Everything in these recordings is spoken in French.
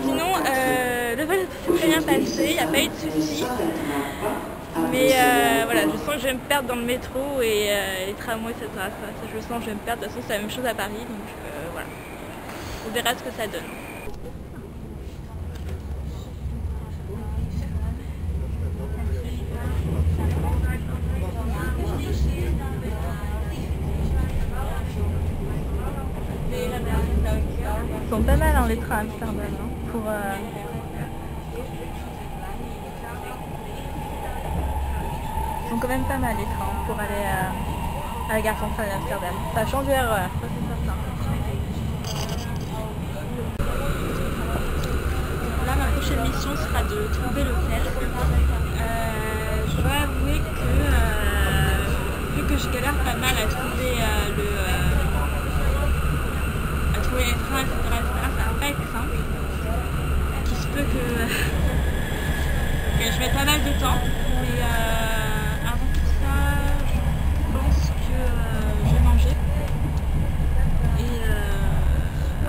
Sinon, le vol s'est très bien passé, il n'y a pas eu de soucis. Mais voilà, je sens que je vais me perdre dans le métro et les tramways, ça sera ça. Je sens que je vais me perdre. De toute façon, c'est la même chose à Paris, donc voilà. On verra ce que ça donne. Ils sont pas mal hein, les trains à Amsterdam hein, pour ils sont quand même pas mal les trains pour aller à la gare centrale d'Amsterdam. Ça change d'heure, ça c'est certain. Là ma prochaine mission sera de trouver l'hôtel. Je dois avouer que vu que je galère pas mal à trouver les trains, etc., ça va pas être simple. Il se peut que je mette pas mal de temps, mais avant tout ça, je pense que je vais manger. Et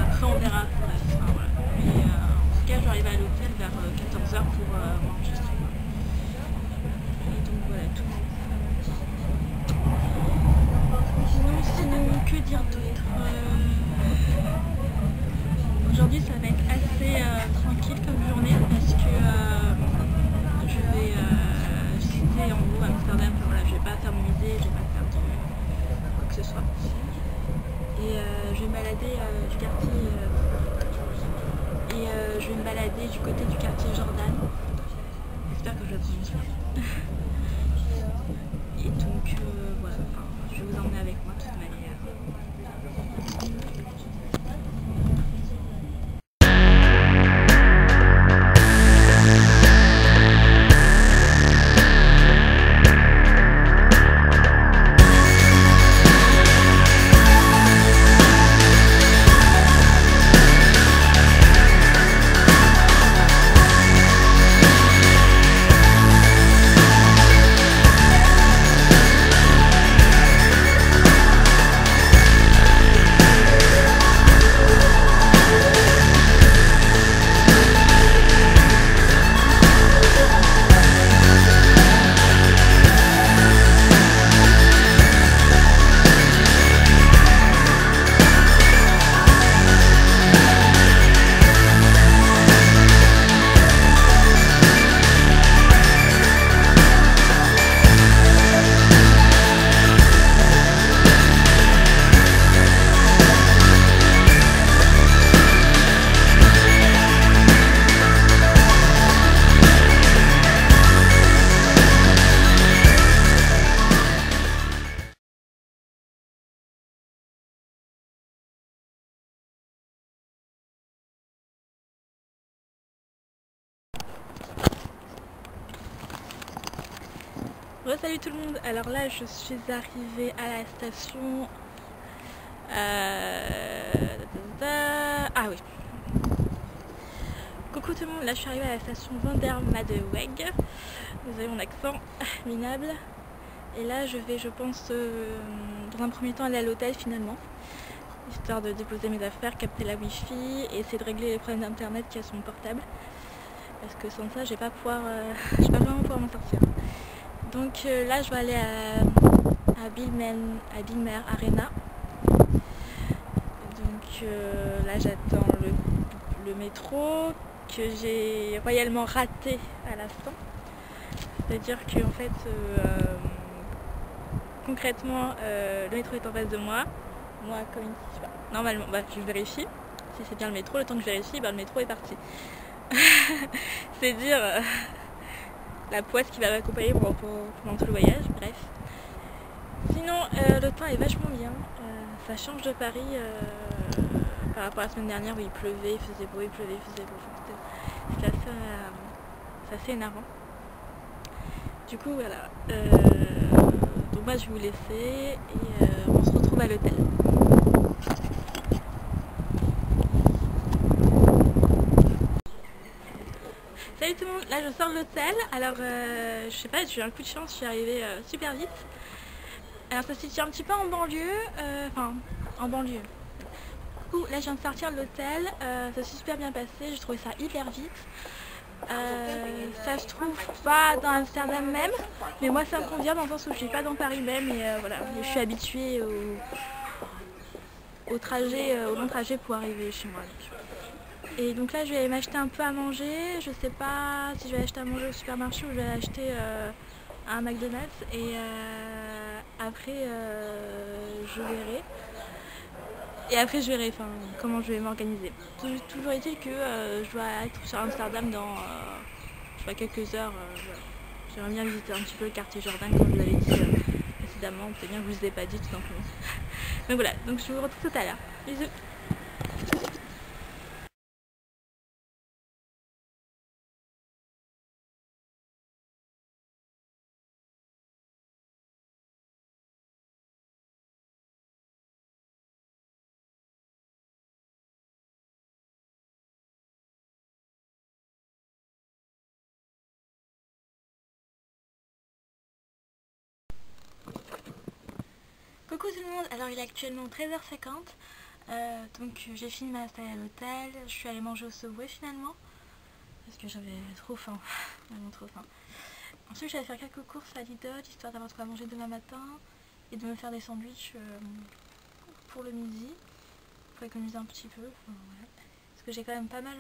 après on verra pour la fin. Voilà. Mais en tout cas, je vais arriver à l'hôtel vers 14 h pour manger. Et donc voilà tout. Sinon, que dire d'autre aujourd'hui ça va être assez tranquille comme journée parce que je vais visiter en gros Amsterdam, enfin, voilà, je vais pas faire mon musée, je vais pas faire quoi que ce soit. Et je vais me balader du quartier je vais me balader du côté du quartier Jordan. J'espère que je vais prendre soin. Et donc voilà, enfin, je vais vous emmener avec moi de toute manière. Salut tout le monde, alors là je suis arrivée à la station ah oui, coucou tout le monde, là je suis arrivée à la station Van der Madeweg, vous avez mon accent minable, et là je vais je pense dans un premier temps aller à l'hôtel finalement, histoire de déposer mes affaires, capter la wifi et essayer de régler les problèmes d'internet qu'il y a sur mon portable, parce que sans ça je vais pas vraiment pouvoir m'en sortir. Donc là je vais aller à Bijlmer Arena. Donc là j'attends le métro que j'ai royalement raté à l'instant. C'est-à-dire que en fait concrètement le métro est en face de moi. Moi comme une... normalement je vérifie si c'est bien le métro, le temps que je vérifie le métro est parti. C'est dire la poisse qui va m'accompagner pendant tout le voyage, bref. Sinon, le temps est vachement bien, ça change de Paris par rapport à la semaine dernière où il pleuvait, il faisait beau, il pleuvait, il faisait beau. C'est assez énervant. Du coup, voilà. Donc moi, je vais vous laisser et on se retrouve à l'hôtel. Salut tout le monde, là je sors de l'hôtel, alors je sais pas, j'ai eu un coup de chance, je suis arrivée super vite. Alors ça se situe un petit peu en banlieue, enfin en banlieue, Coucou, là je viens de sortir de l'hôtel, ça s'est super bien passé, j'ai trouvé ça hyper vite. Ça se trouve pas dans Amsterdam même, mais moi ça me convient dans le sens où je suis pas dans Paris même et voilà, je suis habituée au long trajet pour arriver chez moi. Et donc là je vais m'acheter un peu à manger, je sais pas si je vais acheter à manger au supermarché ou je vais acheter à un McDonald's et après je verrai. Et après je verrai comment je vais m'organiser. Toujours est-il que je dois être sur Amsterdam dans je sais pas, quelques heures. Voilà. J'aimerais bien visiter un petit peu le quartier Jordan comme je vous l'avais dit précédemment. C'est bien que je vous ai pas dit tout simplement. Donc voilà, donc je vous retrouve tout à l'heure. Bisous. Coucou tout le monde, alors il est actuellement 13h50, donc j'ai fini de m'installer à l'hôtel, je suis allée manger au Subway finalement, parce que j'avais trop faim, vraiment trop faim. Ensuite j'allais faire quelques courses à Lidl, histoire d'avoir de quoi manger demain matin, et de me faire des sandwichs pour le midi, pour économiser un petit peu, voilà. Parce que j'ai quand même pas mal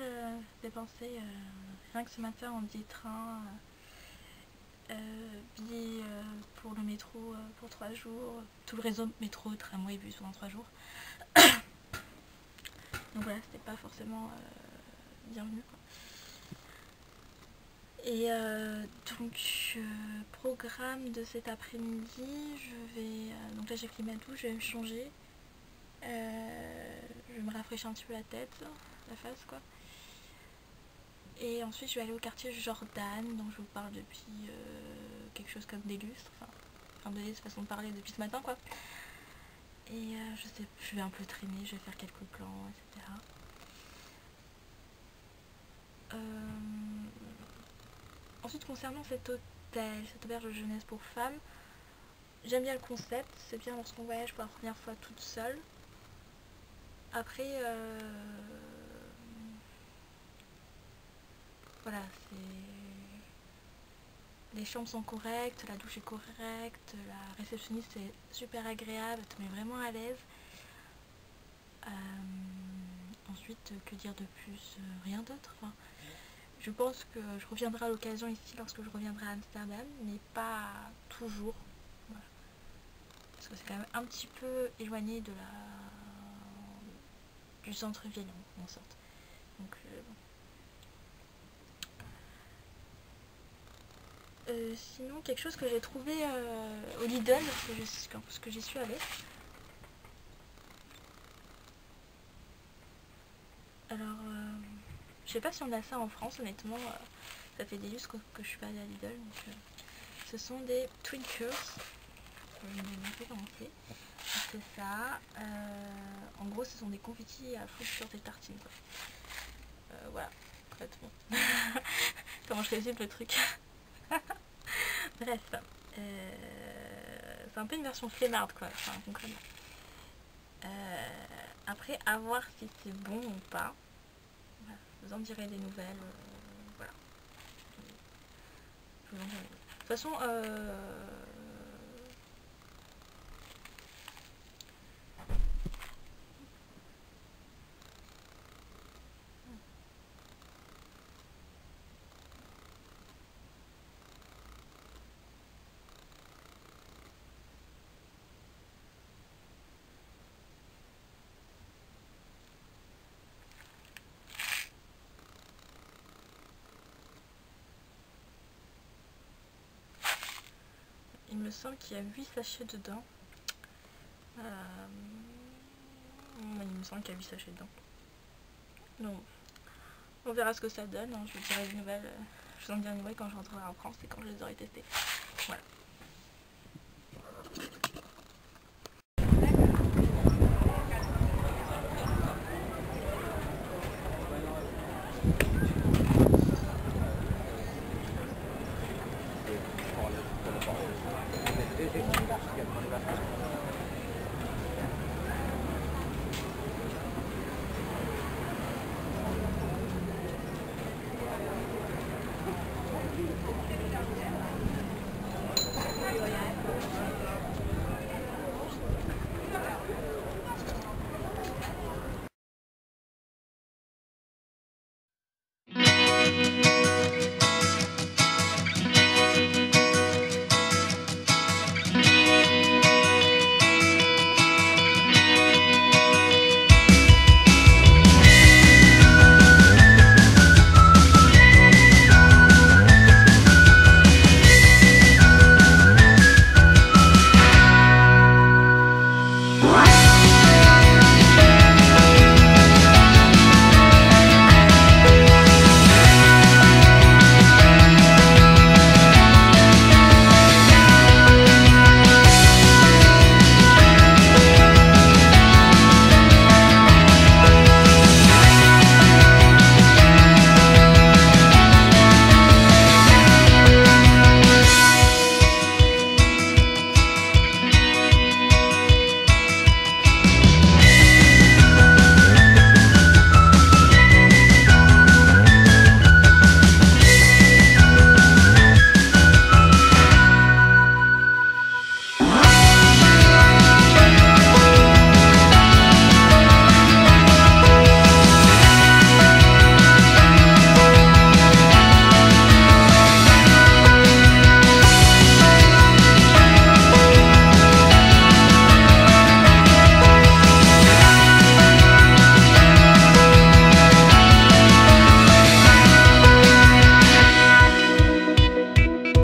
dépensé, rien que ce matin en billet train, billets pour le métro pour 3 jours, tout le réseau métro, tramway, bus pendant 3 jours. Donc voilà, c'était pas forcément bienvenu quoi. Et donc programme de cet après-midi, je vais donc là j'ai pris ma douche, je vais me changer, je vais me rafraîchir un petit peu la tête, la face quoi. Et ensuite je vais aller au quartier Jordan, dont je vous parle depuis quelque chose comme des lustres, enfin de façon de parler depuis ce matin quoi. Et je vais un peu traîner, je vais faire quelques plans, etc. Ensuite concernant cet hôtel, cette auberge de jeunesse pour femmes, j'aime bien le concept, c'est bien lorsqu'on voyage pour la première fois toute seule. Après, voilà, les chambres sont correctes, la douche est correcte, la réceptionniste est super agréable, elle te met vraiment à l'aise. Ensuite, que dire de plus? Rien d'autre. Enfin, je pense que je reviendrai à l'occasion ici lorsque je reviendrai à Amsterdam, mais pas toujours. Voilà. Parce que c'est quand même un petit peu éloigné du centre-ville en sorte. Donc, sinon, quelque chose que j'ai trouvé au Lidl, parce que j'y suis allée. Alors, je sais pas si on a ça en France, honnêtement, ça fait des lustres que je suis pas allée à Lidl. Donc, ce sont des Twinkers. Je vais vous montrer comment c'est. C'est ça. En gros, ce sont des confettis à foutre sur tes tartines. Quoi. Voilà, concrètement. Comment je résume le truc. Bref, c'est un peu une version flemmarde quoi, enfin concrètement. Après, à voir si c'est bon ou pas. Voilà, vous en direz des nouvelles. Voilà. Je vous en dirai. De toute façon, il me semble qu'il y a 8 sachets dedans. Il me semble qu'il y a 8 sachets dedans. Donc, on verra ce que ça donne. Hein. Je vous dirai des nouvelles. Je vous en dirai des nouvelles quand je rentrerai en France et quand je les aurai testés. Voilà. Ciao.